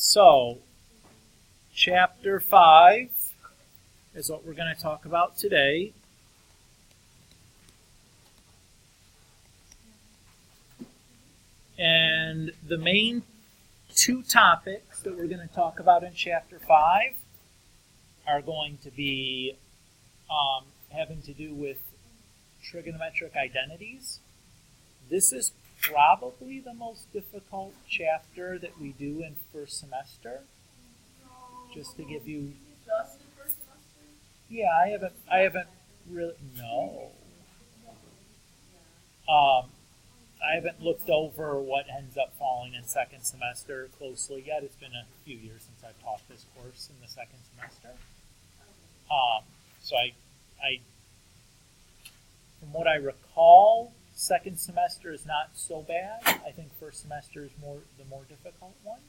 So, Chapter 5 is what we're going to talk about today. And the main two topics that we're going to talk about in Chapter 5 are going to be having to do with trigonometric identities. This is probably the most difficult chapter that we do in first semester. Just to give you... Just in first semester? Yeah, I haven't really... No. I haven't looked over what ends up falling in second semester closely yet. It's been a few years since I've taught this course in the second semester. So I from what I recall, second semester is not so bad. I think first semester is the more difficult one.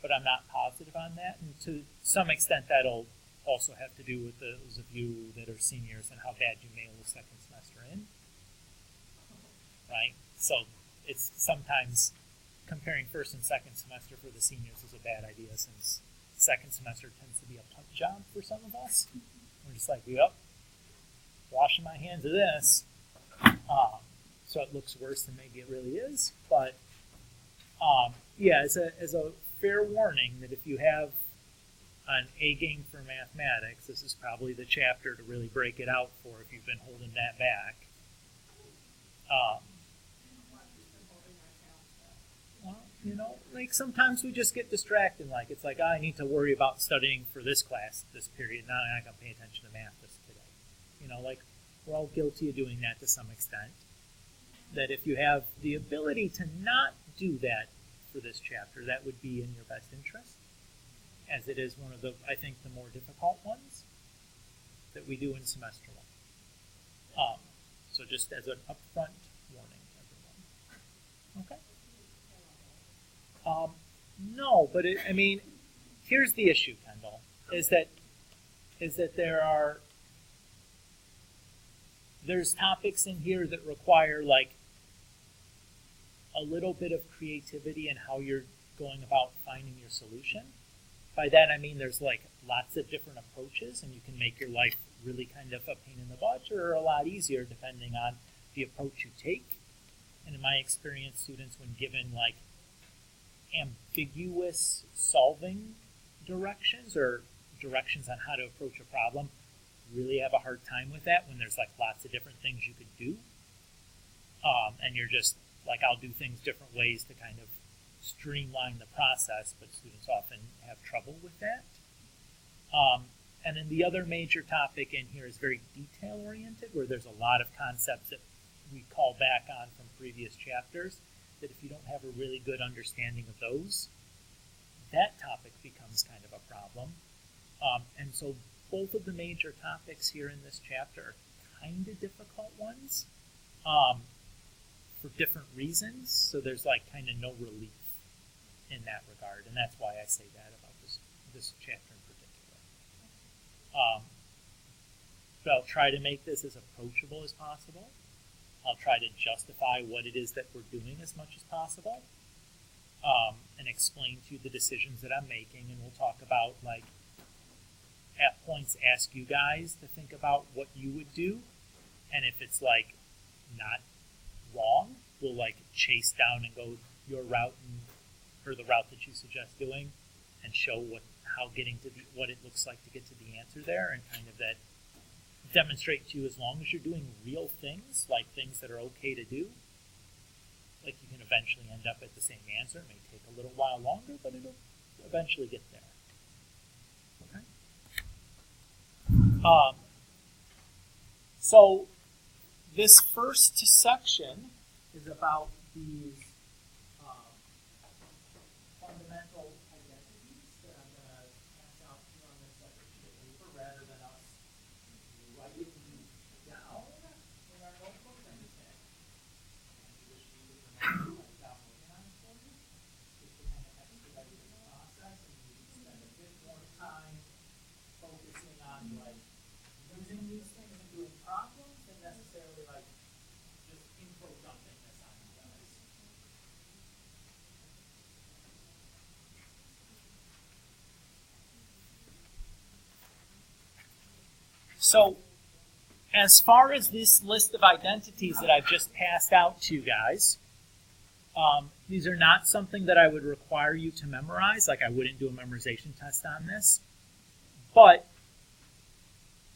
But I'm not positive on that. And to some extent, that'll also have to do with those of you that are seniors and how bad you mail the second semester in. Right? So it's sometimes comparing first and second semester for the seniors is a bad idea, since second semester tends to be a tough job for some of us. We're just like, yep, washing my hands of this. So it looks worse than maybe it really is. But yeah, as a fair warning that if you have an A game for mathematics, this is probably the chapter to really break it out for if you've been holding that back. Well, like sometimes we just get distracted. Like it's like, I need to worry about studying for this class, this period. Now I'm not going to pay attention to math this today. Like we're all guilty of doing that to some extent. That if you have the ability to not do that for this chapter, that would be in your best interest, as it is one of the, I think, the more difficult ones that we do in semester one. So just as an upfront warning, everyone. Okay? No, but here's the issue, Kendall, is that there's topics in here that require like a little bit of creativity in how you're going about finding your solution. By that I mean there's like lots of different approaches, and you can make your life really kind of a pain in the butt or a lot easier depending on the approach you take. And in my experience, students, when given like ambiguous solving directions or directions on how to approach a problem, really have a hard time with that when there's like lots of different things you could do. And you're just like, I'll do things different ways to kind of streamline the process, but students often have trouble with that. And then the other major topic in here is very detail-oriented, where there's a lot of concepts that we call back on from previous chapters, that if you don't have a really good understanding of those, that topic becomes kind of a problem. And so both of the major topics here in this chapter are kind of difficult ones for different reasons. So there's like kind of no relief in that regard, and that's why I say that about this chapter in particular. But I'll try to make this as approachable as possible. I'll try to justify what it is that we're doing as much as possible, and explain to you the decisions that I'm making, and we'll talk about, like, at points ask you guys to think about what you would do, and if it's, like, not wrong, we'll, like, chase down and go your route, or the route that you suggest doing, and show what it looks like to get to the answer there, and kind of that demonstrate to you, as long as you're doing real things, like things that are okay to do, like you can eventually end up at the same answer. It may take a little while longer, but it'll eventually get there. Okay? So this first section is about these fundamental identities that I'm going to pass out here on this separate sheet of paper, rather than us writing down in our notebooks. I'm just going to wish you would remember to write down working on it for you, just to kind of expedite this process, and you can spend a bit more time focusing on like using these things and doing problems than necessarily like just info dumping this on you guys. So, as far as this list of identities that I've just passed out to you guys, these are not something that I would require you to memorize. Like, I wouldn't do a memorization test on this. But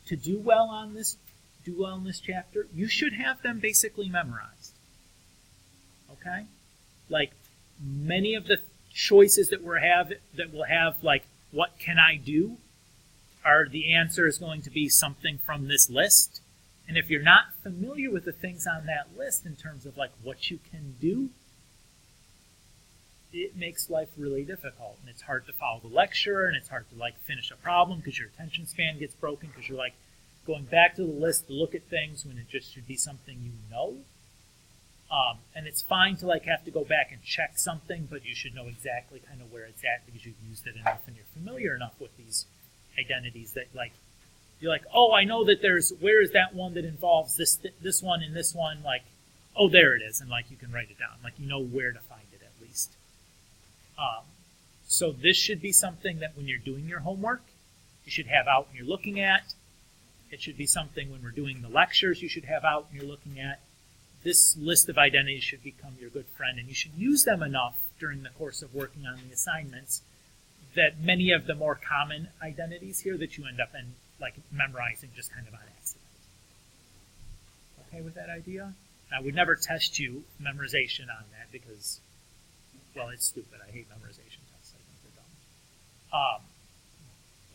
to do well in this chapter, you should have them basically memorized. Okay? Like, many of the choices that we'll have, like, what can I do? The answer is going to be something from this list. And if you're not familiar with the things on that list in terms of, like, what you can do, it makes life really difficult. And it's hard to follow the lecture, and it's hard to, like, finish a problem because your attention span gets broken because you're, like, going back to the list to look at things when it just should be something you know. And it's fine to, like, have to go back and check something, but you should know exactly kind of where it's at because you've used it enough and you're familiar enough with these identities that, like, you're like, oh, I know that where is that one that involves this one and this one? Like, oh, there it is. And, like, you can write it down. Like, you know where to find it at least. So this should be something that when you're doing your homework, you should have out and you're looking at. It should be something when we're doing the lectures you should have out and you're looking at. This list of identities should become your good friend, and you should use them enough during the course of working on the assignments that many of the more common identities here that you end up memorizing just kind of on accident. Okay with that idea? I would never test you memorization on that because, well, it's stupid. I hate memorization tests. I think they're dumb.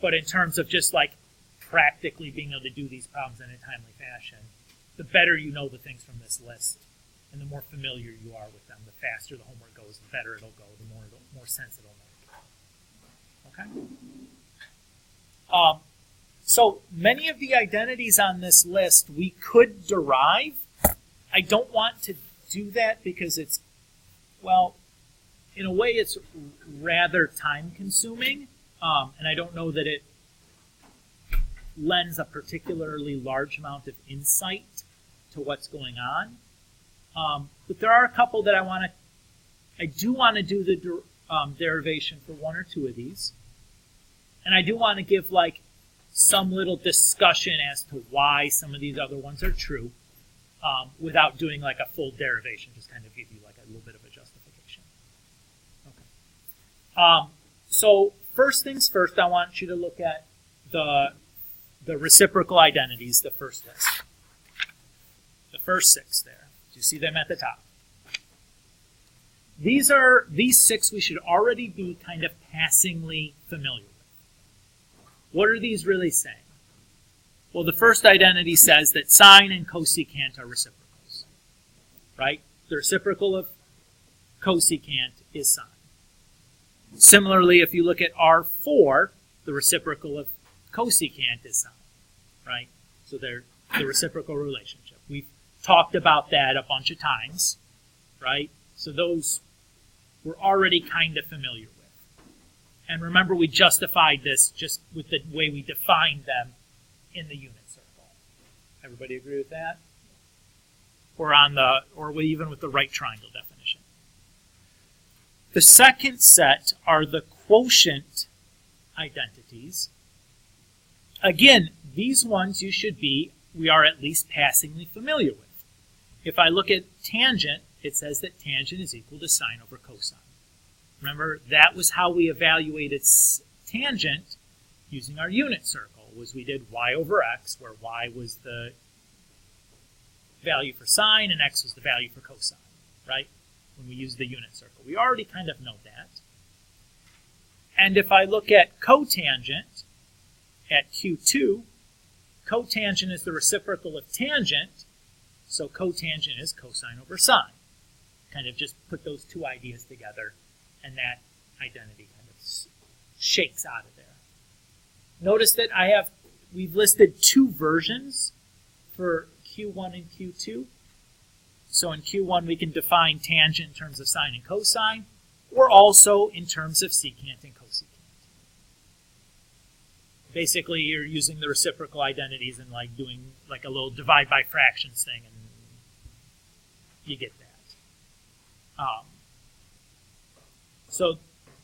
But in terms of just, like, practically being able to do these problems in a timely fashion, the better you know the things from this list and the more familiar you are with them, the faster the homework goes, the better it'll go, the more sense it'll make. Okay? So many of the identities on this list we could derive. I don't want to do that because it's, well, in a way it's rather time-consuming, and I don't know that it lends a particularly large amount of insight to what's going on. But there are a couple that I do want to do the derivation for one or two of these. And I do want to give, like, some little discussion as to why some of these other ones are true, without doing, like, a full derivation, just kind of give you, like, a little bit of a justification. Okay. So first things first, I want you to look at the reciprocal identities, the first list. The first 6 there. Do you see them at the top? These 6 we should already be kind of passingly familiar with. What are these really saying? Well, the first identity says that sine and cosecant are reciprocals. Right? The reciprocal of cosecant is sine. Similarly, if you look at R4, the reciprocal of cosecant is sine. Right? So they're the reciprocal relationship. We've talked about that a bunch of times. Right? So those we're already kind of familiar with. And remember, we justified this just with the way we defined them in the unit circle. Everybody agree with that? Or even with the right triangle definition. The second set are the quotient identities. Again, these ones we are at least passingly familiar with. If I look at tangent, it says that tangent is equal to sine over cosine. Remember, that was how we evaluated tangent using our unit circle, was we did y over x, where y was the value for sine and x was the value for cosine, right? When we use the unit circle. We already kind of know that. And if I look at cotangent at Q2, cotangent is the reciprocal of tangent, so cotangent is cosine over sine. Kind of just put those two ideas together, and that identity kind of shakes out of there. Notice that we've listed 2 versions for Q1 and Q2. So in Q1 we can define tangent in terms of sine and cosine, or also in terms of secant and cosecant. Basically, you're using the reciprocal identities and like doing like a little divide by fractions thing, and you get that. So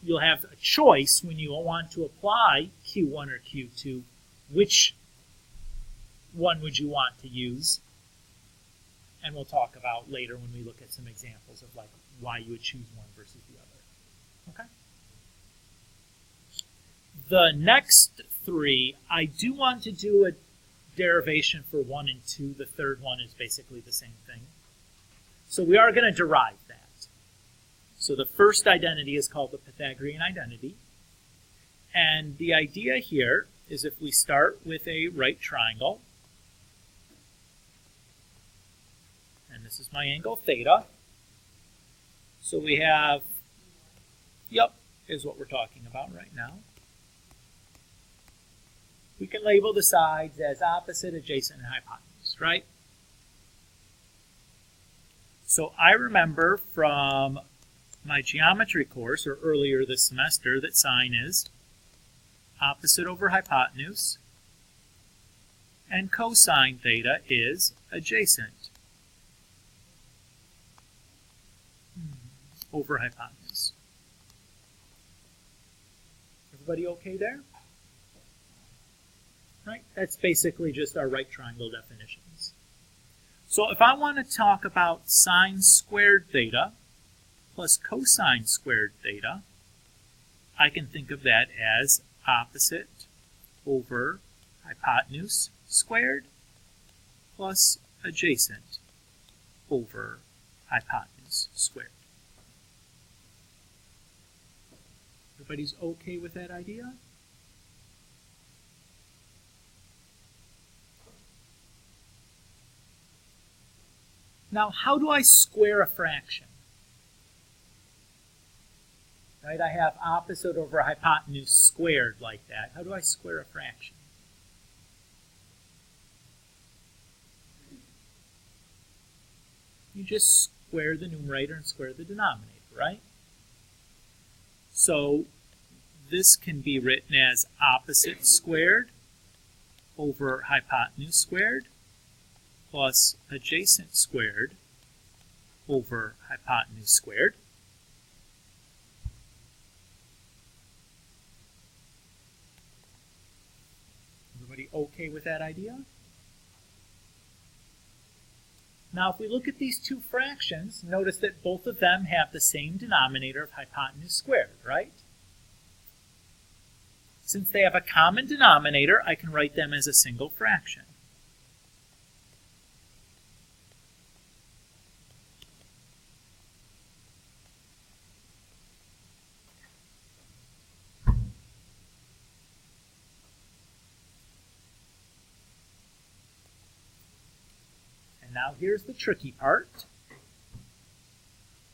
you'll have a choice when you want to apply Q1 or Q2, which one would you want to use? And we'll talk about later when we look at some examples of like why you would choose one versus the other. Okay? The next three, I do want to do a derivation for 1 and 2. The third one is basically the same thing. So we are going to derive that. So the first identity is called the Pythagorean identity. And the idea here is if we start with a right triangle, and this is my angle theta. So we have, is what we're talking about right now. We can label the sides as opposite, adjacent, and hypotenuse, right? So I remember from my geometry course, or earlier this semester, that sine is opposite over hypotenuse, and cosine theta is adjacent over hypotenuse. Everybody okay there? Right? That's basically just our right triangle definitions. So if I want to talk about sine squared theta plus cosine squared theta, I can think of that as opposite over hypotenuse squared plus adjacent over hypotenuse squared. Everybody's okay with that idea? Now, how do I square a fraction? Right, I have opposite over hypotenuse squared like that. How do I square a fraction? You just square the numerator and square the denominator, right? So this can be written as opposite squared over hypotenuse squared plus adjacent squared over hypotenuse squared. Everybody okay with that idea? Now if we look at these two fractions, notice that both of them have the same denominator of hypotenuse squared, right? Since they have a common denominator, I can write them as a single fraction. Now here's the tricky part.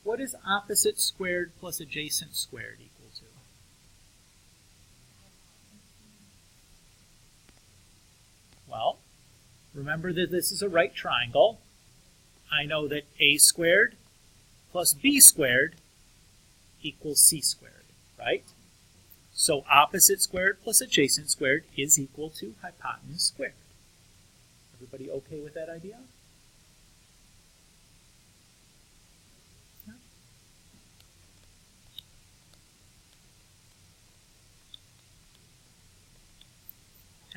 What is opposite squared plus adjacent squared equal to? Well, remember that this is a right triangle. I know that a squared plus b squared equals c squared, right? So opposite squared plus adjacent squared is equal to hypotenuse squared. Everybody okay with that idea?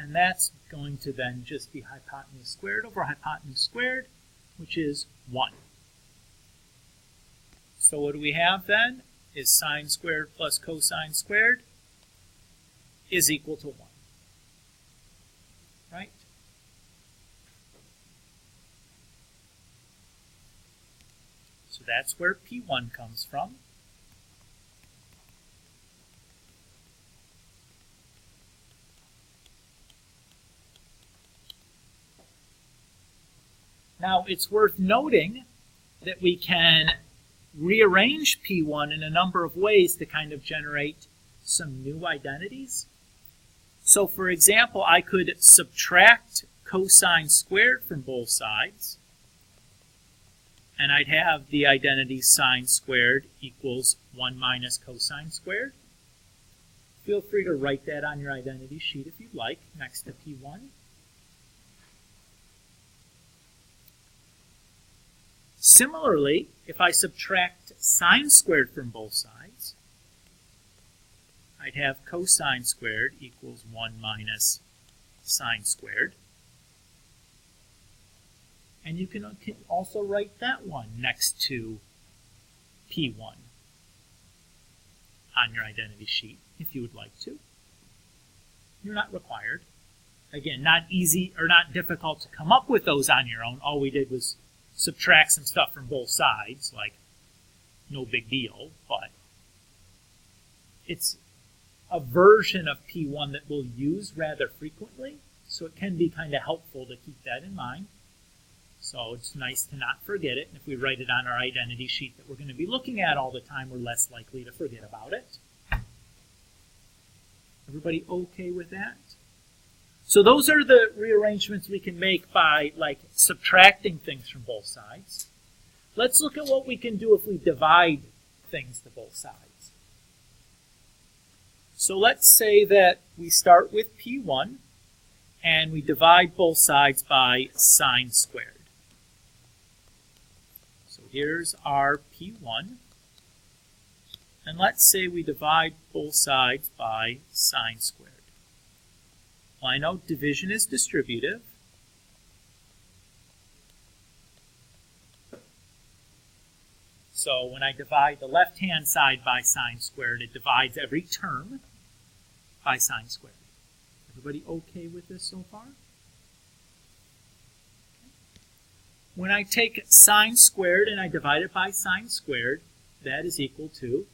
And that's going to then just be hypotenuse squared over hypotenuse squared, which is 1. So what do we have then? Is sine squared plus cosine squared is equal to 1. Right? So that's where P1 comes from. Now, it's worth noting that we can rearrange P1 in a number of ways to kind of generate some new identities. So, for example, I could subtract cosine squared from both sides, and I'd have the identity sine squared equals 1 minus cosine squared. Feel free to write that on your identity sheet if you'd like, next to P1. Similarly, if I subtract sine squared from both sides, I'd have cosine squared equals 1 minus sine squared. And you can also write that one next to P1 on your identity sheet if you would like to. You're not required. Again, not easy or not difficult to come up with those on your own. All we did was subtract some stuff from both sides, like no big deal, but it's a version of P1 that we'll use rather frequently, so it can be kind of helpful to keep that in mind. So it's nice to not forget it. And if we write it on our identity sheet that we're going to be looking at all the time, we're less likely to forget about it. Everybody okay with that? So those are the rearrangements we can make by subtracting things from both sides. Let's look at what we can do if we divide things to both sides. So let's say that we start with P1 and we divide both sides by sine squared. So here's our P1. And let's say we divide both sides by sine squared. Well, I know division is distributive. So when I divide the left-hand side by sine squared, it divides every term by sine squared. Everybody okay with this so far? When I take sine squared and I divide it by sine squared, that is equal to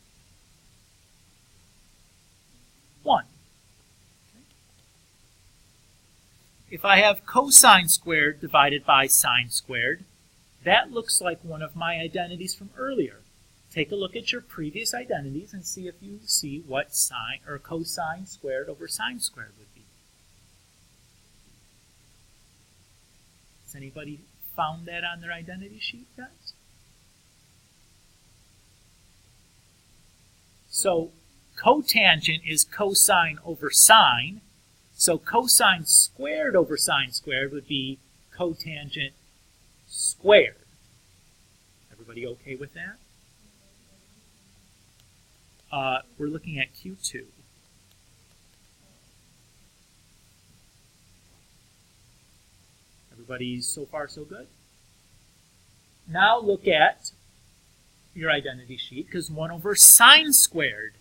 1. If I have cosine squared divided by sine squared, that looks like one of my identities from earlier. Take a look at your previous identities and see if you see what sine or cosine squared over sine squared would be. Has anybody found that on their identity sheet yet? So cotangent is cosine over sine. So cosine squared over sine squared would be cotangent squared. Everybody okay with that? We're looking at Q2. Everybody so far so good? Now look at your identity sheet, because 1 over sine squared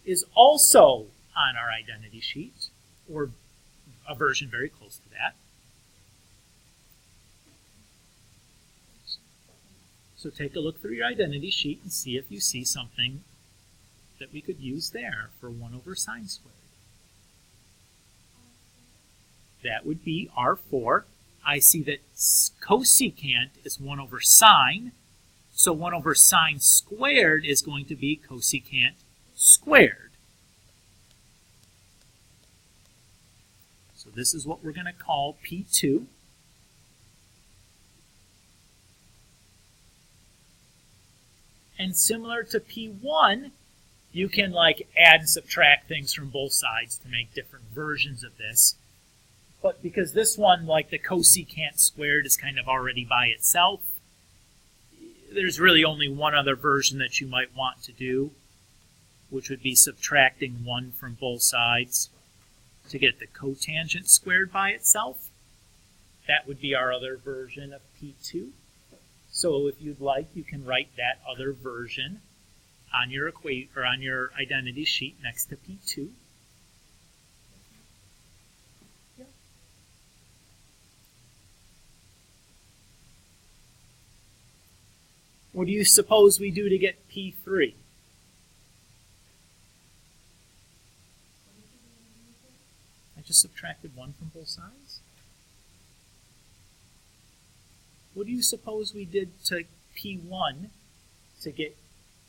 is also on our identity sheet, or a version very close to that. So take a look through your identity sheet and see if you see something that we could use there for 1 over sine squared. That would be R4. I see that cosecant is 1 over sine, so 1 over sine squared is going to be cosecant squared. So this is what we're going to call P2. And similar to P1, you can add and subtract things from both sides to make different versions of this. But because this one, the cosecant squared, is kind of already by itself, there's really only one other version that you might want to do, which would be subtracting 1 from both sides to get the cotangent squared by itself. That would be our other version of P2. So if you'd like, you can write that other version on your on your identity sheet next to P2. Yeah. What do you suppose we do to get P3? I just subtracted 1 from both sides. What do you suppose we did to P1 to get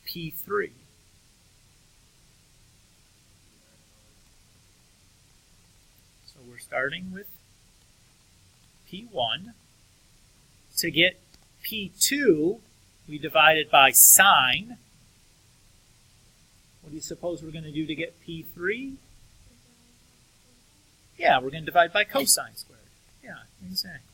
P3? So we're starting with P1. To get P2, we divided by sine. What do you suppose we're going to do to get P3? Yeah, we're going to divide by cosine squared. Yeah, exactly.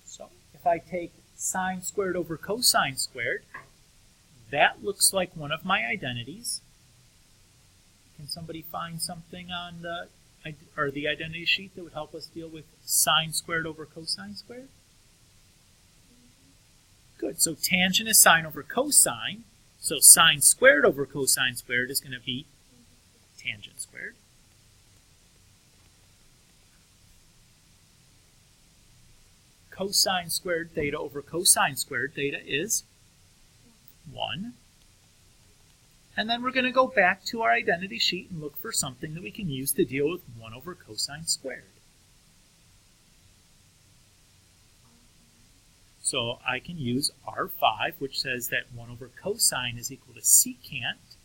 So if I take sine squared over cosine squared. That looks like one of my identities. Can somebody find something on the identity sheet that would help us deal with sine squared over cosine squared? Good. So tangent is sine over cosine. So sine squared over cosine squared is going to be tangent squared. Cosine squared theta over cosine squared theta is 1. And then we're going to go back to our identity sheet and look for something that we can use to deal with 1 over cosine squared. So I can use R5, which says that 1 over cosine is equal to secant.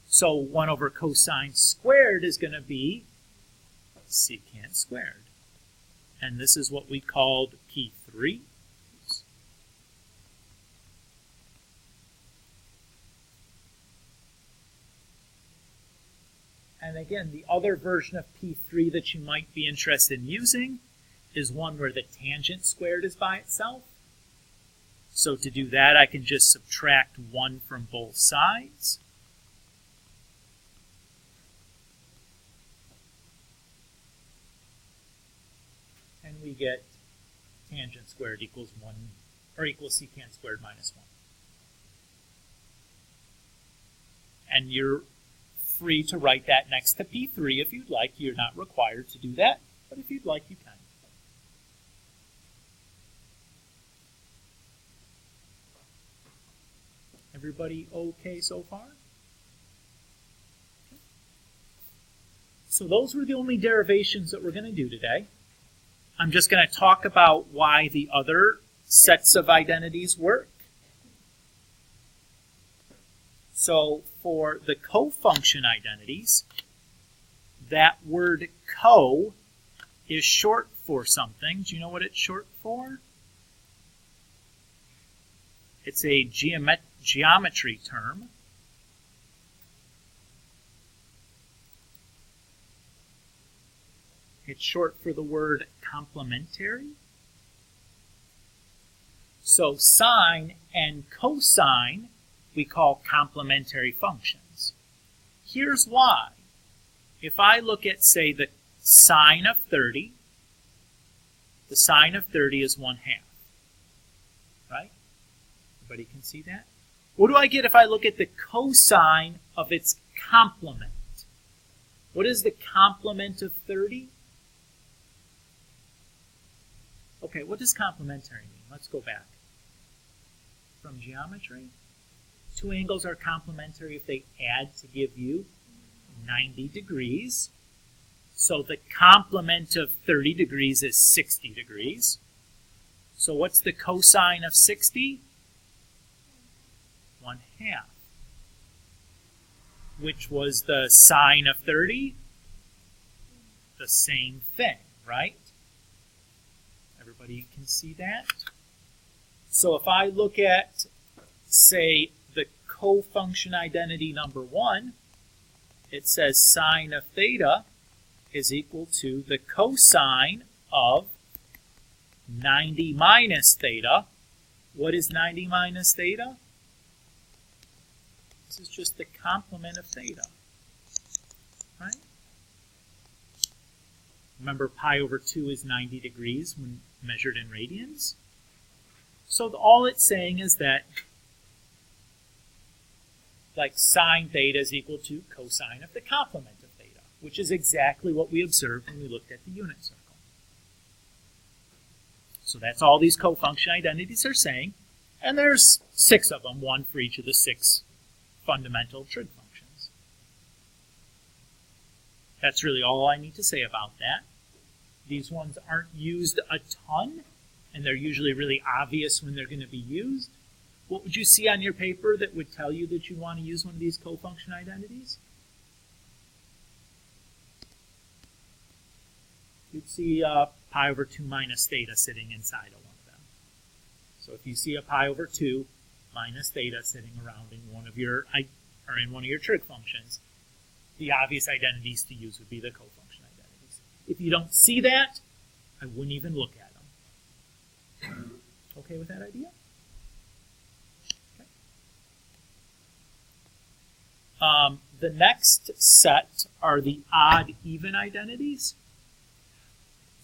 So 1 over cosine squared is going to be secant squared. And this is what we called P3. And again, the other version of P3 that you might be interested in using is one where the tangent squared is by itself. So to do that, I can just subtract 1 from both sides. And we get tangent squared equals 1, or equals secant squared minus 1. And you're free to write that next to P3 if you'd like. You're not required to do that, but if you'd like, you can. Everybody okay so far? Okay. So those were the only derivations that we're going to do today. I'm just going to talk about why the other sets of identities work. So for the cofunction identities, that word co is short for something. Do you know what it's short for? It's a geometry term. It's short for the word complementary. So sine and cosine we call complementary functions. Here's why. If I look at, say, the sine of 30, the sine of 30 is 1/2. Right? Everybody can see that? What do I get if I look at the cosine of its complement? What is the complement of 30? Okay, what does complementary mean? Let's go back. From geometry, two angles are complementary if they add to give you 90 degrees. So the complement of 30 degrees is 60 degrees. So what's the cosine of 60? 1/2. Which was the sine of 30? The same thing, right? Everybody can see that? So if I look at, say, the cofunction identity number 1, it says sine of theta is equal to the cosine of 90 minus theta. What is 90 minus theta? This is just the complement of theta, right? Remember, pi over 2 is 90 degrees when measured in radians. So all it's saying is that, like, sine theta is equal to cosine of the complement of theta, which is exactly what we observed when we looked at the unit circle. So that's all these cofunction identities are saying, and there's 6 of them, one for each of the 6 fundamental trig functions. That's really all I need to say about that. These ones aren't used a ton, and they're usually really obvious when they're going to be used. What would you see on your paper that would tell you that you want to use one of these cofunction identities? You'd see pi over 2 minus theta sitting inside of one of them. So if you see a pi over 2 minus theta sitting around in one of your trig functions, the obvious identities to use would be the cofunction identities. If you don't see that, I wouldn't even look at them. Okay with that idea? Okay. The next set are the odd-even identities.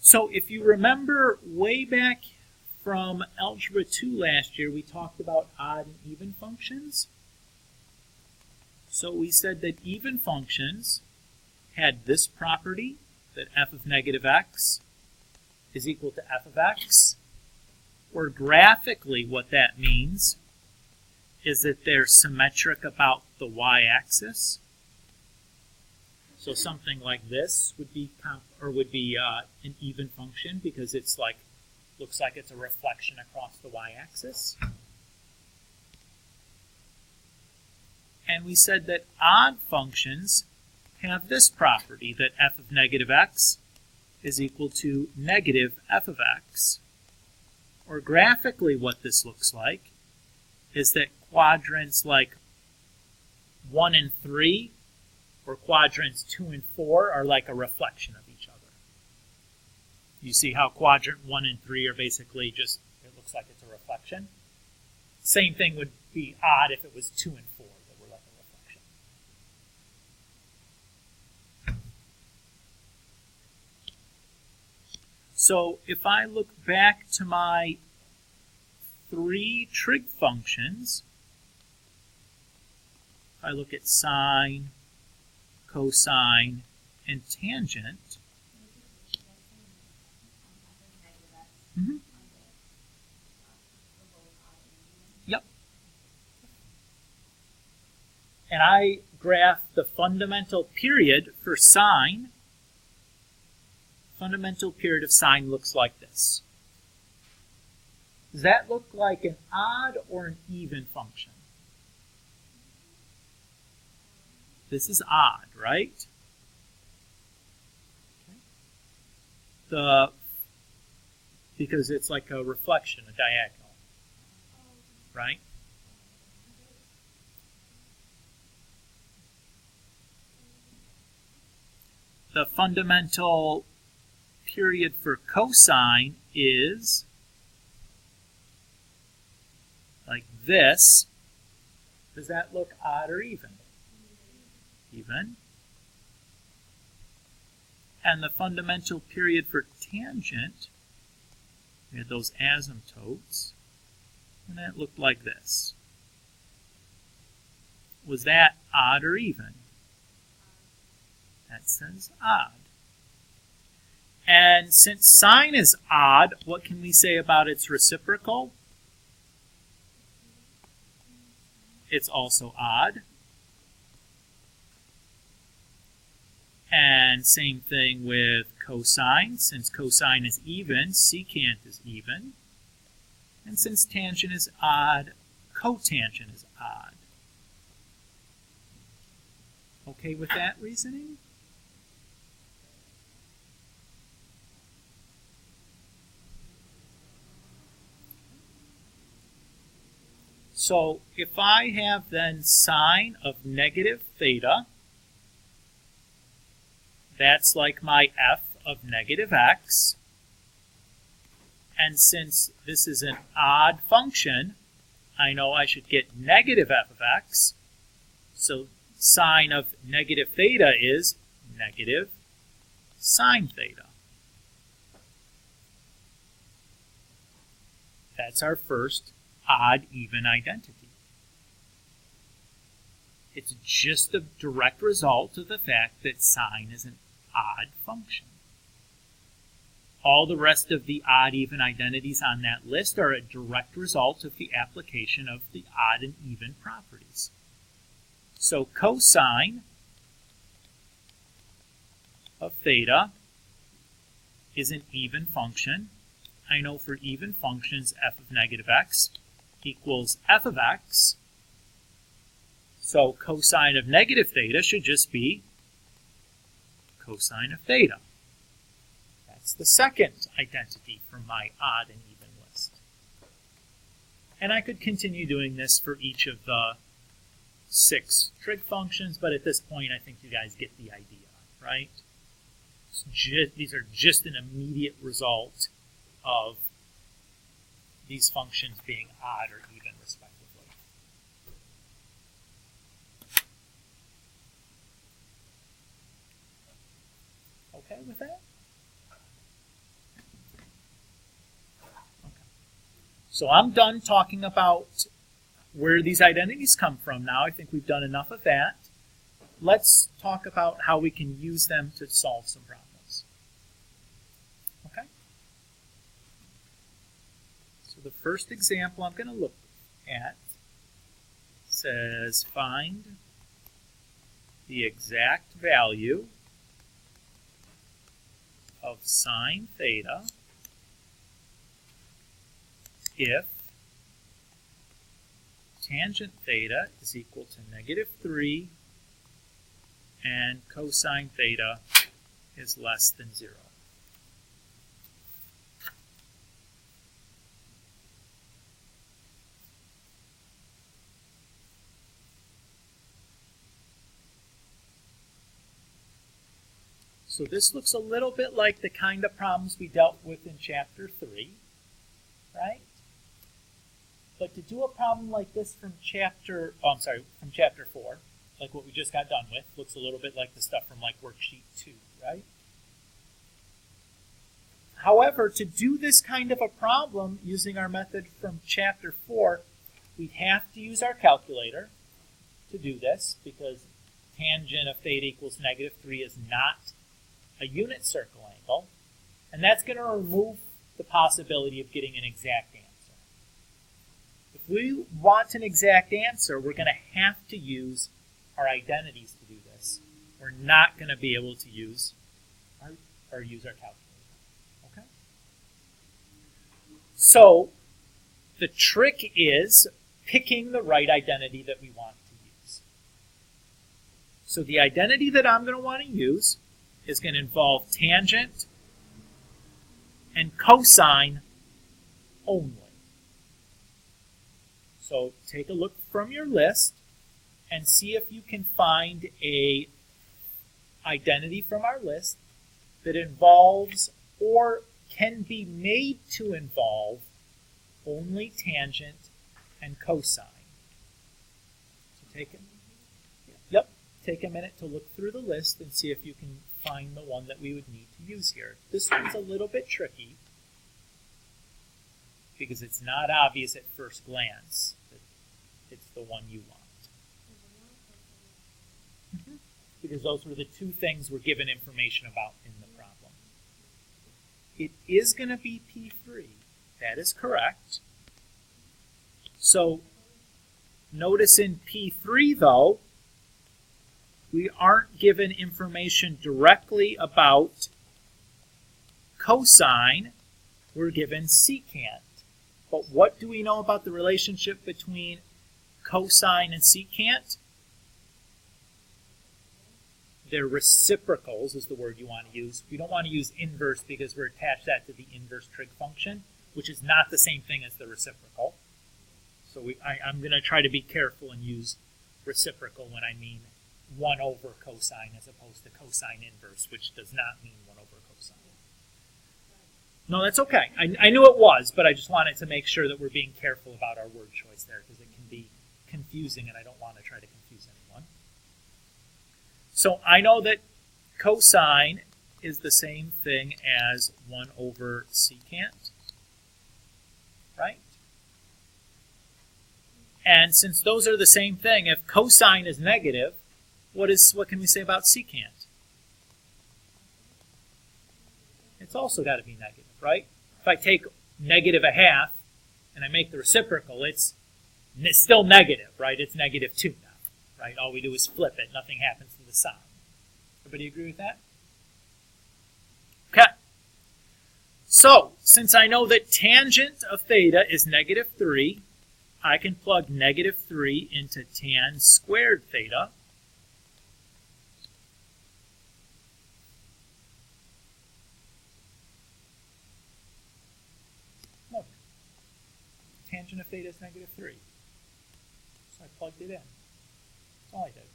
So if you remember way back from Algebra 2 last year, we talked about odd and even functions. So we said that even functions had this property, that f of negative x is equal to f of x. Or graphically what that means is that they're symmetric about the y-axis. So something like this would be an even function because it's looks like it's a reflection across the y-axis. And we said that odd functions have this property, that f of negative x is equal to negative f of x. Or graphically what this looks like is that quadrants like 1 and 3 or quadrants 2 and 4 are like a reflection of each other. You see how quadrant 1 and 3 are basically just, it looks like it's a reflection. Same thing would be odd if it was 2 and 4 that were like a reflection. So if I look back to my 3 trig functions, I look at sine, cosine, and tangent. Mm-hmm. Yep. And I graph the fundamental period for sine. Fundamental period of sine looks like this. Does that look like an odd or an even function? This is odd, right? Okay. Because it's like a reflection, a diagonal, right? The fundamental period for cosine is like this. Does that look odd or even? Even. And the fundamental period for tangent, we had those asymptotes, and that looked like this. Was that odd or even? That says odd. And since sine is odd, what can we say about its reciprocal? It's also odd. And same thing with cosine. Since cosine is even, secant is even. And since tangent is odd, cotangent is odd. Okay with that reasoning? So if I have then sine of negative theta, that's like my f of negative x. And since this is an odd function, I know I should get negative f of x. So sine of negative theta is negative sine theta. That's our first odd-even identity. It's just a direct result of the fact that sine is an odd function. All the rest of the odd-even identities on that list are a direct result of the application of the odd and even properties. So cosine of theta is an even function. I know for even functions f of negative x equals f of x. So cosine of negative theta should just be cosine of theta. That's the second identity for my odd and even list. And I could continue doing this for each of the 6 trig functions, but at this point I think you guys get the idea, right? These are just an immediate result of these functions being odd or even, respectively. Okay with that? Okay. So I'm done talking about where these identities come from now. I think we've done enough of that. Let's talk about how we can use them to solve some problems. Okay? So the first example I'm going to look at says find the exact value of sine theta if tangent theta is equal to -3 and cosine theta is less than 0. So this looks a little bit like the kind of problems we dealt with in Chapter 3, right? But to do a problem like this from Chapter 4, like what we just got done with, looks a little bit like the stuff from like Worksheet 2, right? However, to do this kind of a problem using our method from Chapter 4, we'd have to use our calculator to do this, because tangent of theta equals -3 is not a unit circle angle, and that's going to remove the possibility of getting an exact answer. If we want an exact answer, we're going to have to use our identities to do this. We're not going to be able to use our calculator. Okay? So the trick is picking the right identity that we want to use. So the identity that I'm going to want to use is going to involve tangent and cosine only. So take a look from your list and see if you can find a identity from our list that involves or can be made to involve only tangent and cosine. So take a minute to look through the list and see if you can find the one that we would need to use here. This one's a little bit tricky because it's not obvious at first glance that it's the one you want. Because those were the two things we're given information about in the problem. It is going to be P3. That is correct. So notice in P3, though, we aren't given information directly about cosine. We're given secant. But what do we know about the relationship between cosine and secant? They're reciprocals is the word you want to use. We don't want to use inverse because we're attached that to the inverse trig function, which is not the same thing as the reciprocal. So I'm going to try to be careful and use reciprocal when I mean 1 over cosine as opposed to cosine inverse, which does not mean 1 over cosine. No, that's okay. I knew it was, but I just wanted to make sure that we're being careful about our word choice there because it can be confusing and I don't want to try to confuse anyone. So I know that cosine is the same thing as 1 over secant, right? And since those are the same thing, if cosine is negative, what can we say about secant? It's also got to be negative, right? If I take -1/2 and I make the reciprocal, it's still negative, right? It's -2 now, right? All we do is flip it. Nothing happens to the sign. Everybody agree with that? Okay. So, since I know that tangent of theta is -3, I can plug -3 into tan squared theta. Look, tangent of theta is -3. So I plugged it in. That's all I did.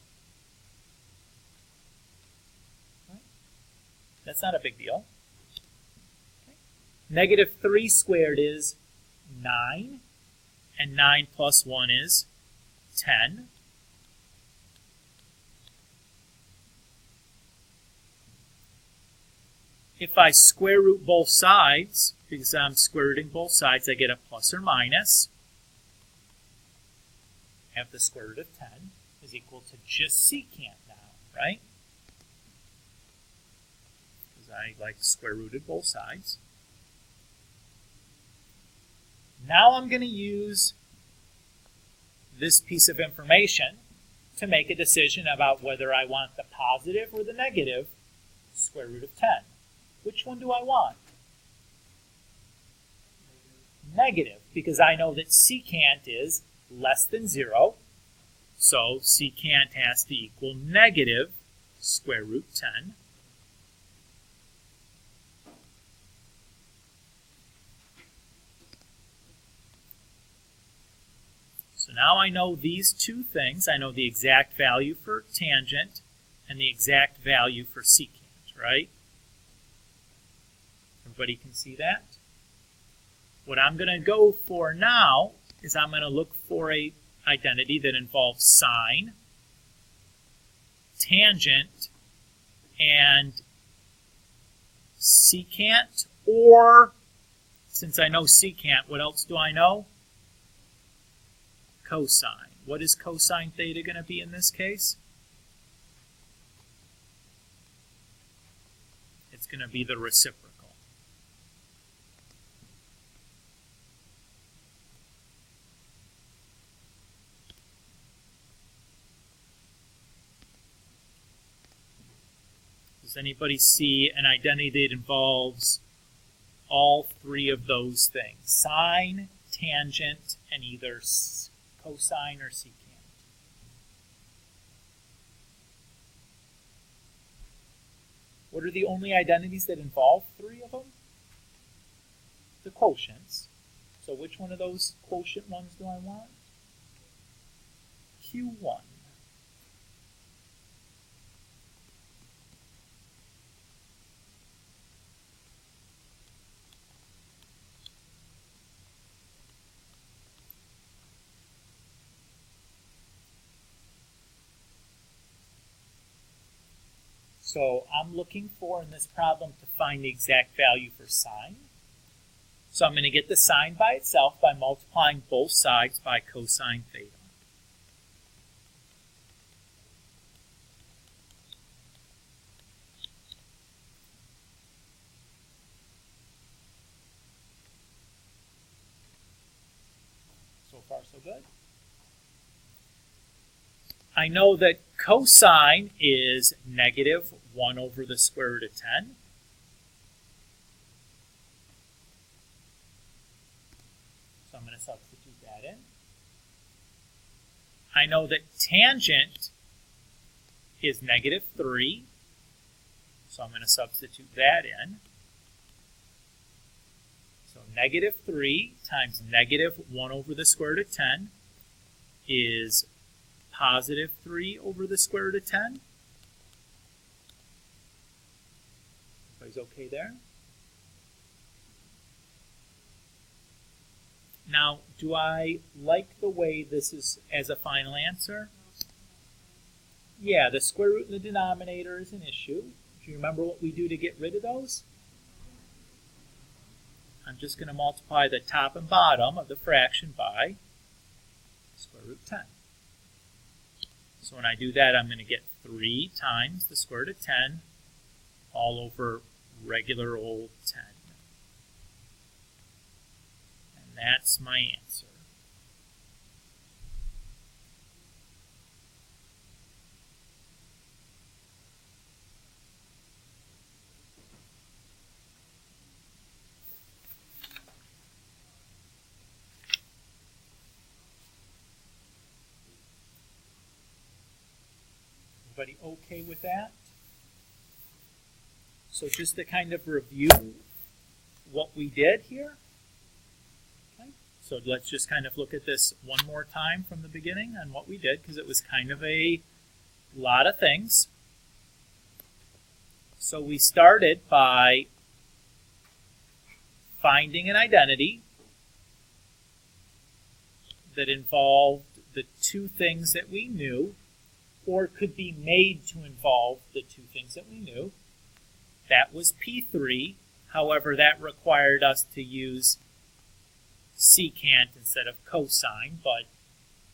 Right? That's not a big deal. Okay. -3 squared is 9, and 9 plus 1 is 10. If I square root both sides, because I'm square rooting both sides, I get a plus or minus. I have the square root of 10 is equal to just secant now, right? Because I like square rooted both sides. Now I'm going to use this piece of information to make a decision about whether I want the positive or the negative square root of 10. Which one do I want? Negative, because I know that secant is less than 0. So secant has to equal negative square root 10. So now I know these two things. I know the exact value for tangent and the exact value for secant, right? Everybody can see that? What I'm going to go for now is I'm going to look for an identity that involves sine, tangent, and secant, or, since I know secant, what else do I know? Cosine. What is cosine theta going to be in this case? It's going to be the reciprocal. Does anybody see an identity that involves all three of those things? Sine, tangent, and either cosine or secant. What are the only identities that involve three of them? The quotients. So which one of those quotient ones do I want? Q1. So I'm looking for, in this problem, to find the exact value for sine. So I'm going to get the sine by itself by multiplying both sides by cosine theta. So far, so good. I know that cosine is negative 1 over the square root of 10. So I'm going to substitute that in. I know that tangent is negative 3. So I'm going to substitute that in. So negative 3 times negative 1 over the square root of 10 is positive 3 over the square root of 10. Everybody's okay there? Now, do I like the way this is as a final answer? Yeah, the square root in the denominator is an issue. Do you remember what we do to get rid of those? I'm just going to multiply the top and bottom of the fraction by square root of 10. So when I do that, I'm going to get 3 times the square root of 10 all over regular old 10. And that's my answer. Everybody okay with that? So just to kind of review what we did here. Okay. So let's just kind of look at this one more time from the beginning on what we did, because it was kind of a lot of things. So we started by finding an identity that involved the two things that we knew, or could be made to involve the two things that we knew. That was P3. However, that required us to use secant instead of cosine, but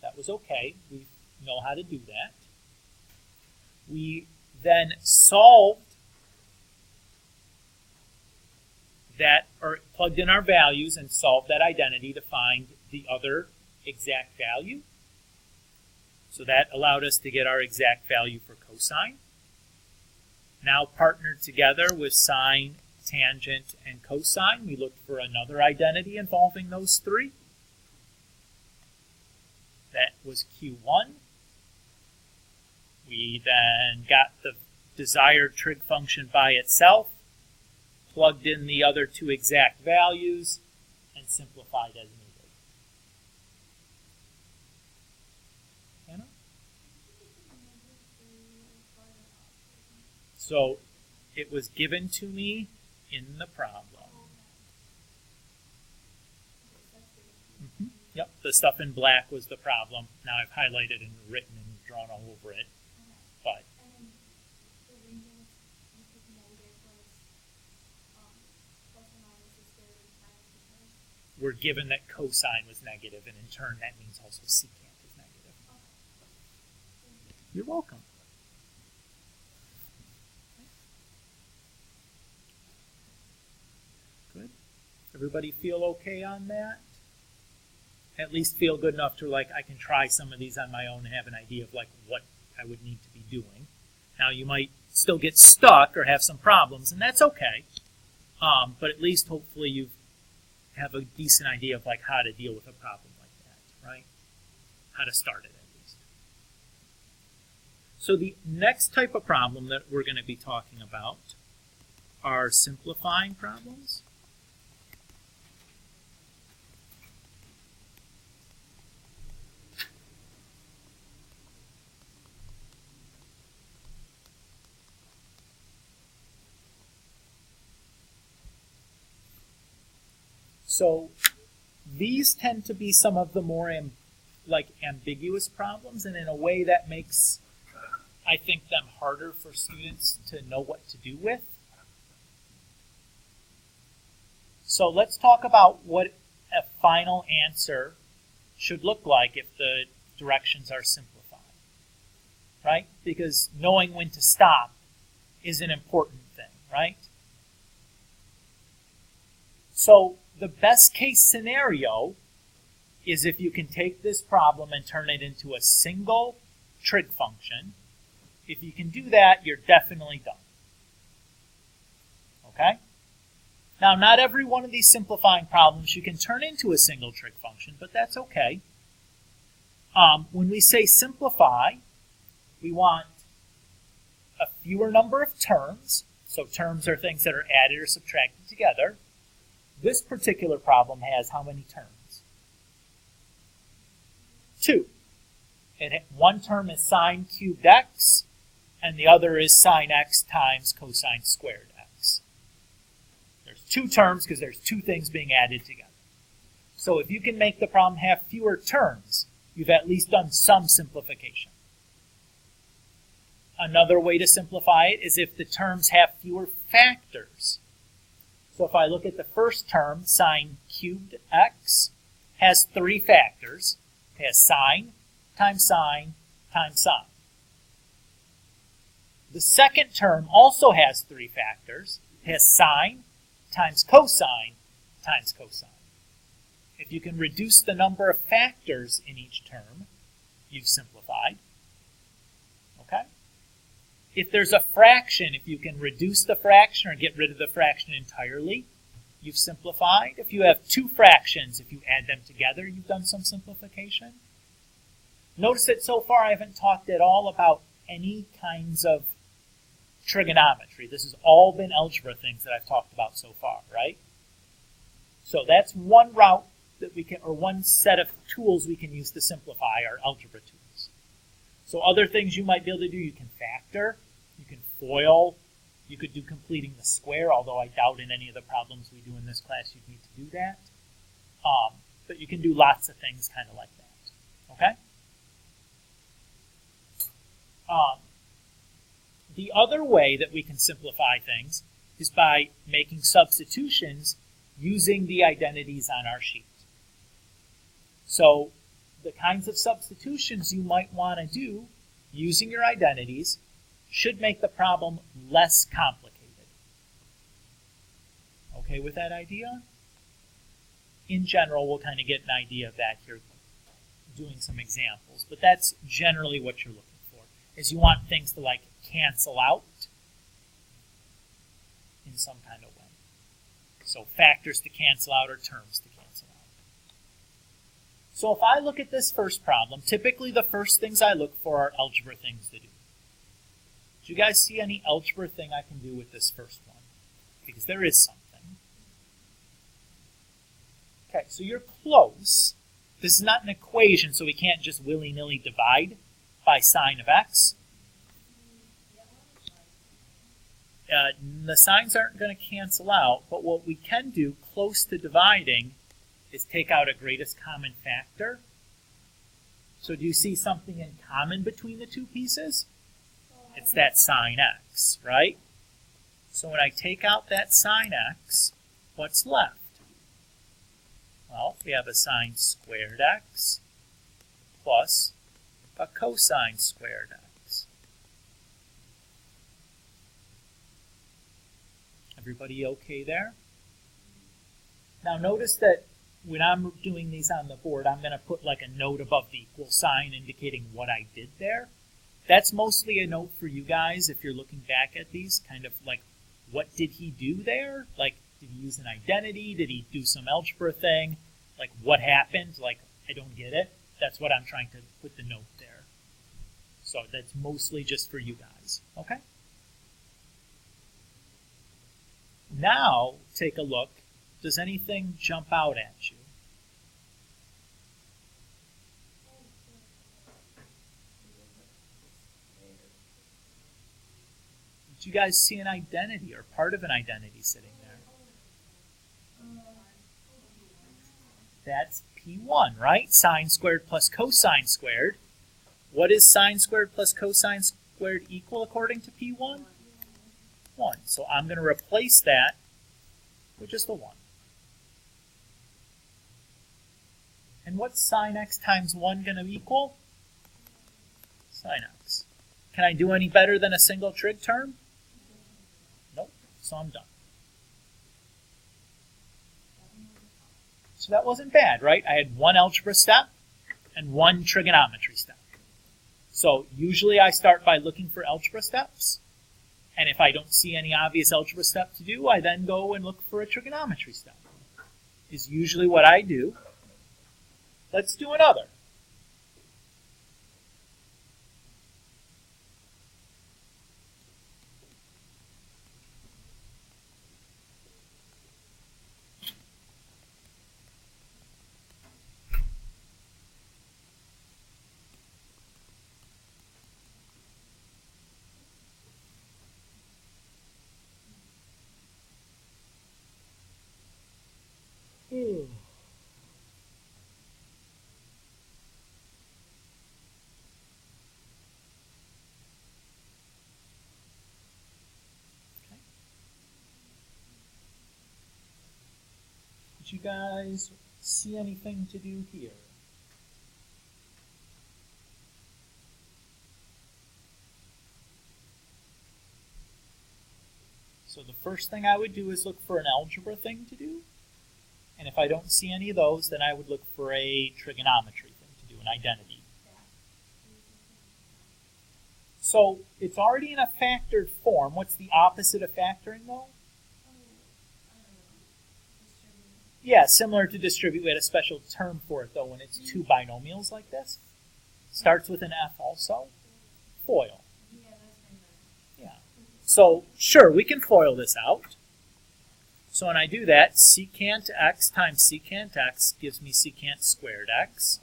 that was okay. We know how to do that. We then solved that, or plugged in our values and solved that identity to find the other exact value. So that allowed us to get our exact value for cosine. Now partnered together with sine, tangent, and cosine, we looked for another identity involving those three. That was Q1. We then got the desired trig function by itself, plugged in the other two exact values, and simplified as needed. Anna? So it was given to me in the problem. Yep, the stuff in black was the problem. Now I've highlighted and written and drawn all over it. But we're given that cosine was negative, and in turn that means also secant is negative. You're welcome. Good. Everybody feel okay on that? At least feel good enough to, like, I can try some of these on my own and have an idea of, like, what I would need to be doing. Now, you might still get stuck or have some problems, and that's okay. But at least, hopefully, you have a decent idea of, like, how to deal with a problem like that, right? How to start it, at least. So the next type of problem that we're going to be talking about are simplifying problems. So these tend to be some of the more ambiguous problems, and in a way that makes, I think, them harder for students to know what to do with. So let's talk about what a final answer should look like if the directions are simplified, right? Because knowing when to stop is an important thing, right? So the best case scenario is if you can take this problem and turn it into a single trig function. If you can do that, you're definitely done. Okay? Now, not every one of these simplifying problems you can turn into a single trig function, but that's okay. When we say simplify, we want a fewer number of terms. So terms are things that are added or subtracted together. This particular problem has how many terms? 2. One term is sine cubed x, and the other is sine x times cosine squared x. There's 2 terms because there's 2 things being added together. So if you can make the problem have fewer terms, you've at least done some simplification. Another way to simplify it is if the terms have fewer factors. So if I look at the first term, sine cubed x, has 3 factors. It has sine times sine times sine. The second term also has 3 factors. It has sine times cosine times cosine. If you can reduce the number of factors in each term, you've simplified. Okay? If there's a fraction, if you can reduce the fraction or get rid of the fraction entirely, you've simplified. If you have 2 fractions, if you add them together, you've done some simplification. Notice that so far I haven't talked at all about any kinds of trigonometry. This has all been algebra things that I've talked about so far, right? So that's one route that we can, or one set of tools we can use to simplify our algebra tools. So other things you might be able to do, you can factor, you can FOIL, you could do completing the square, although I doubt in any of the problems we do in this class you'd need to do that. But you can do lots of things kind of like that. Okay? The other way that we can simplify things is by making substitutions using the identities on our sheet. So the kinds of substitutions you might want to do using your identities should make the problem less complicated. Okay with that idea? In general, we'll kind of get an idea of that here doing some examples, but that's generally what you're looking for, is you want things to like cancel out in some kind of way. So factors to cancel out or terms to cancel out. So if I look at this first problem, typically the first things I look for are algebra things to do. Do you guys see any algebra thing I can do with this first one? Because there is something. Okay, so you're close. This is not an equation, so we can't just willy-nilly divide by sine of x. The signs aren't going to cancel out, but what we can do close to dividing is take out a greatest common factor. So do you see something in common between the two pieces? It's that sine x, right? So when I take out that sine x, what's left? Well, we have a sine squared x plus a cosine squared x. Everybody okay there? Now notice that when I'm doing these on the board, I'm going to put like a note above the equal sign indicating what I did there. That's mostly a note for you guys if you're looking back at these, kind of like, what did he do there? Like, did he use an identity? Did he do some algebra thing? Like, what happened? Like, I don't get it. That's what I'm trying to put the note there. So that's mostly just for you guys, okay? Now, take a look. Does anything jump out at you? Did you guys see an identity or part of an identity sitting there? That's P1, right? Sine squared plus cosine squared. What is sine squared plus cosine squared equal according to P1? 1. So I'm going to replace that with just a 1. And what's sine x times 1 going to equal? Sine x. Can I do any better than a single trig term? Nope. So I'm done. So that wasn't bad, right? I had one algebra step and one trigonometry step. So usually I start by looking for algebra steps. And if I don't see any obvious algebra step to do, I then go and look for a trigonometry step. Is usually what I do. Let's do another. Did you guys see anything to do here? So the first thing I would do is look for an algebra thing to do. And if I don't see any of those, then I would look for a trigonometry thing to do, an identity. So it's already in a factored form. What's the opposite of factoring, though? Yeah, similar to distribute. We had a special term for it, though, when it's two binomials like this. Starts with an F also. FOIL. Yeah. So, sure, we can FOIL this out. So when I do that, secant x times secant x gives me secant squared x.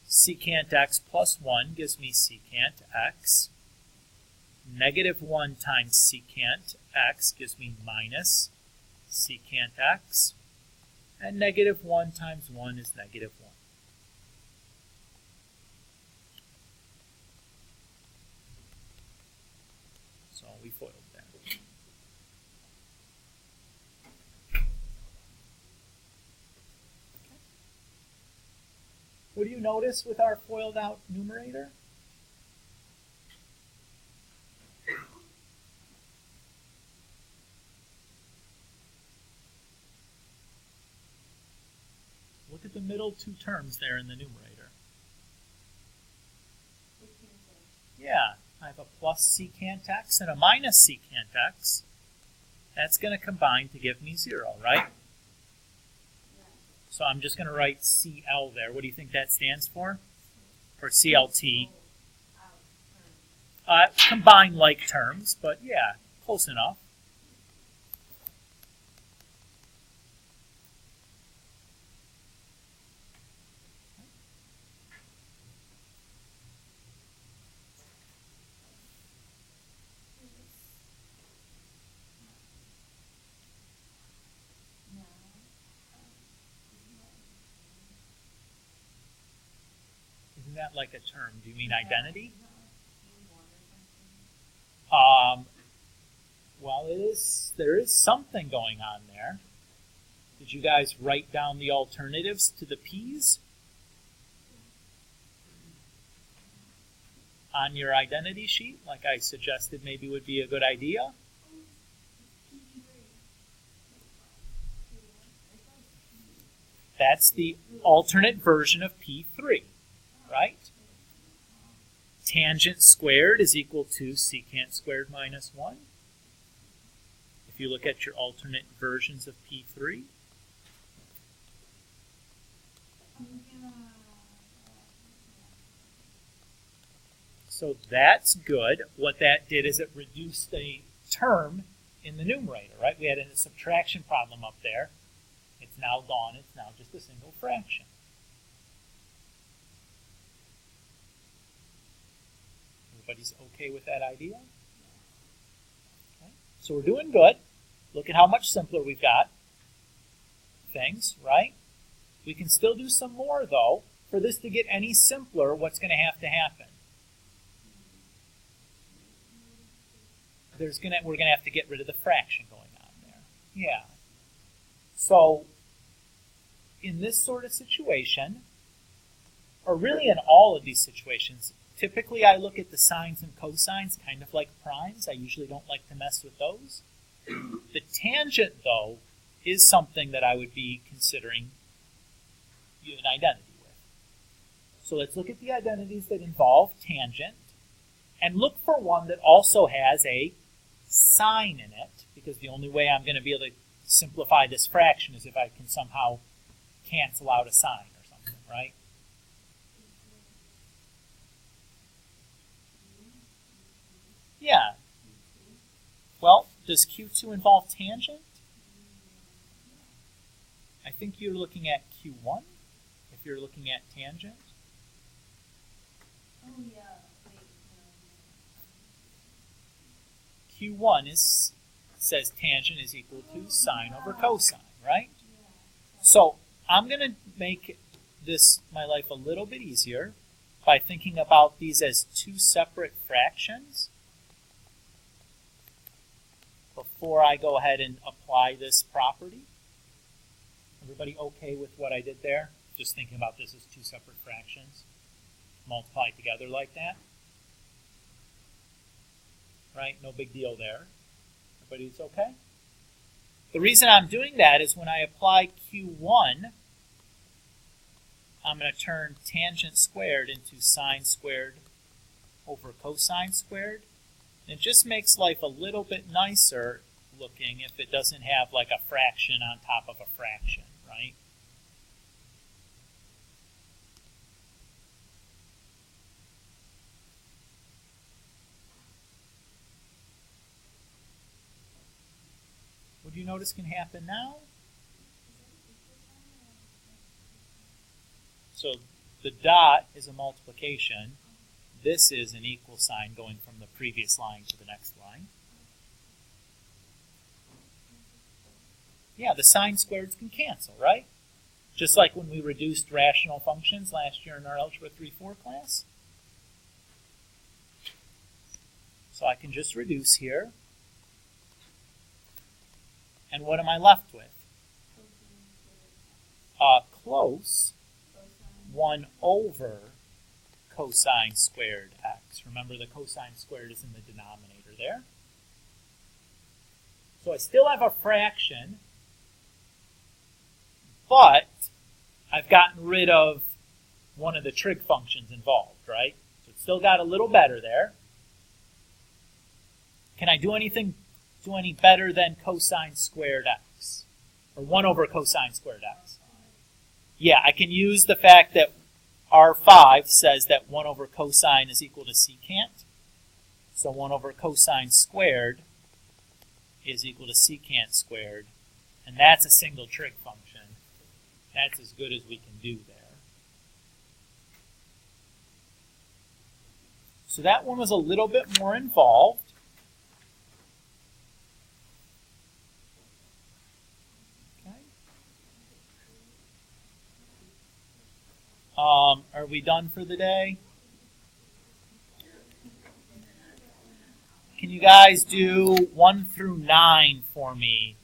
Secant x plus 1 gives me secant x. Negative 1 times secant x gives me minus secant x, and negative 1 times 1 is negative 1. So we foiled that. Okay. What do you notice with our foiled out numerator? Look at the middle two terms there in the numerator. Yeah, I have a plus secant x and a minus secant x. That's going to combine to give me 0, right? So I'm just going to write CL there. What do you think that stands for? Or CLT? Combine like terms, but yeah, close enough. Isn't that like a term? Do you mean identity? Well, there is something going on there. Did you guys write down the alternatives to the p's on your identity sheet, like I suggested maybe would be a good idea? That's the alternate version of P3, right? Tangent squared is equal to secant squared minus 1. If you look at your alternate versions of P3. So that's good. What that did is it reduced a term in the numerator, right? We had a subtraction problem up there. It's now gone. It's now just a single fraction. Everybody's okay with that idea? Okay. So we're doing good. Look at how much simpler we've got things, right? We can still do some more, though. For this to get any simpler, what's going to happen? We're going to have to get rid of the fraction going on there. Yeah. So, in this sort of situation, or really in all of these situations, typically I look at the sines and cosines kind of like primes. I usually don't like to mess with those. The tangent, though, is something that I would be considering an identity with. So let's look at the identities that involve tangent, and look for one that also has a sign in it, because the only way I'm going to be able to simplify this fraction is if I can somehow cancel out a sign or something, right? Yeah. Well, does Q2 involve tangent? I think you're looking at Q1 if you're looking at tangent. Oh, yeah. Q1 says tangent is equal to sine over cosine, right? So I'm going to make my life a little bit easier by thinking about these as two separate fractions before I go ahead and apply this property. Everybody okay with what I did there? Just thinking about this as two separate fractions multiplied together like that. Right? No big deal there. Everybody's okay? The reason I'm doing that is when I apply Q1, I'm going to turn tangent squared into sine squared over cosine squared. And it just makes life a little bit nicer looking if it doesn't have like a fraction on top of a fraction, right? What do you notice can happen now? So the dot is a multiplication. This is an equal sign going from the previous line to the next line. Yeah, the sine squareds can cancel, right? Just like when we reduced rational functions last year in our Algebra 3-4 class. So I can just reduce here. And what am I left with? Close 1 over cosine squared x. Remember, the cosine squared is in the denominator there. So I still have a fraction, but I've gotten rid of one of the trig functions involved, right? So it's still got a little better there. Can I do any better than cosine squared x? Or 1 over cosine squared x? Yeah, I can use the fact that R5 says that 1 over cosine is equal to secant. So 1 over cosine squared is equal to secant squared. And that's a single trig function. That's as good as we can do there. So that one was a little bit more involved. Are we done for the day? Can you guys do 1 through 9 for me